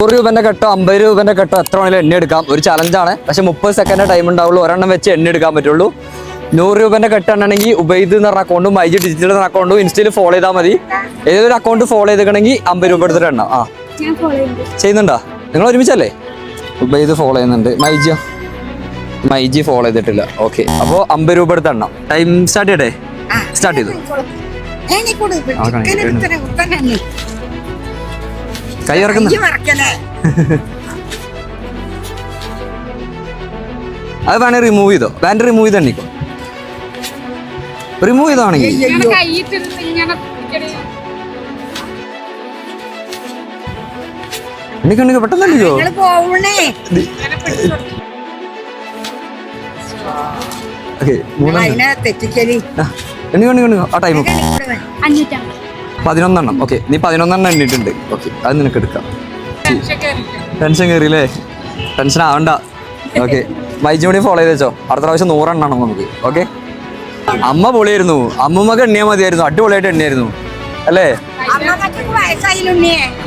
100 രൂപന്റെ കെട്ടോ 50 രൂപന്റെ കെട്ടോ എത്ര വേണമെങ്കിലും എണ്ണ എടുക്കാം. ഒരു ചലഞ്ചാണ്. പക്ഷെ 30 സെക്കൻഡ് ടൈം ഉണ്ടാവുള്ളൂ. ഒരെണ്ണം വെച്ച് എണ്ണ എടുക്കാൻ പറ്റുള്ളൂ. 100 രൂപന്റെ കെട്ടാണെങ്കിൽ ഉബൈദ് എന്ന് പറഞ്ഞ അക്കൗണ്ടും മൈജി ഡിജിറ്റൽ എന്ന അക്കൗണ്ടും ഇൻസ്റ്റയിൽ ഫോളോ ചെയ്താൽ മതി. ഏതൊരു അക്കൗണ്ട് ഫോളോ ചെയ്തിട്ടുണ്ടെങ്കിൽ 50 രൂപ എടുത്തിട്ട് എണ്ണ. ആ ചെയ്യുന്നുണ്ടോ? നിങ്ങൾ ഒരുമിച്ചല്ലേ? ഉബൈദ് ഫോളോ ചെയ്യുന്നുണ്ട്. മൈജി ഫോളോ ചെയ്തിട്ടില്ല. ഓക്കെ, അപ്പോൾ 50 രൂപ എടുത്ത് എണ്ണ. ടൈം സ്റ്റാർട്ട് ചെയ്യട്ടെ? സ്റ്റാർട്ട് ചെയ്തു. കൈ ഇറക്കുന്ന അത് വേണേ റിമൂവ് ചെയ്തോ. ബാൻഡ് റിമൂവ് ചെയ്ത് എണ്ണിക്കോ. റിമൂവ് ചെയ്താണെങ്കിൽ എണ്ണിക്കോ പെട്ടെന്നല്ലോ. എണ്ണിക്കോ. ആ ടൈം 11 ഓക്കെ, നീ 11 എണ്ണിട്ടുണ്ട്. ഓക്കെ, അത് നിനക്ക് എടുക്കാം. ടെൻഷൻ കയറിയില്ലേ? ടെൻഷൻ ആവണ്ട. ഓക്കെ, മൈജി ഫോളോ ചെയ്ത് വെച്ചോ. അടുത്ത പ്രാവശ്യം 100 എണ്ണണം നമുക്ക്. ഓക്കെ, അമ്മ പൊളിയായിരുന്നു. അമ്മൂമ്മക്ക് എണ്ണിയാൽ മതിയായിരുന്നു. അടിപൊളിയായിട്ട് എണ്ണിയായിരുന്നു അല്ലേ?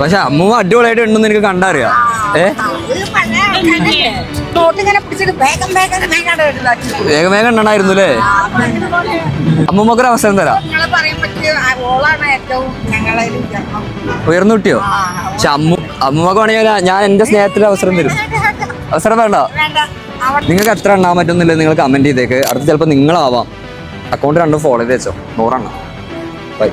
പക്ഷെ അമ്മൂമ്മ അടിപൊളിയായിട്ട് എണ്ണുന്ന് എനിക്ക് കണ്ടറിയാം. വേഗം വേഗം എണ്ണണായിരുന്നു അല്ലേ? അമ്മൂമ്മക്കൊരു അവസരം തരാം. ഉയർന്നു കിട്ടിയോ? പക്ഷെ അമ്മൂമ്മക്ക് വേണമെങ്കിൽ ഞാൻ എന്റെ സ്നേഹത്തിന് അവസരം തരും. അവസരം വേണ്ട. നിങ്ങൾക്ക് എത്ര എണ്ണാൻ പറ്റുന്നില്ല നിങ്ങൾ കമന്റ് ചെയ്തേക്ക്. അടുത്ത് ചിലപ്പോൾ നിങ്ങളാവാം. അക്കൗണ്ട് രണ്ടും ഫോളോ ചെയ്ത് വെച്ചോ. 100 എണ്ണം. ബൈ.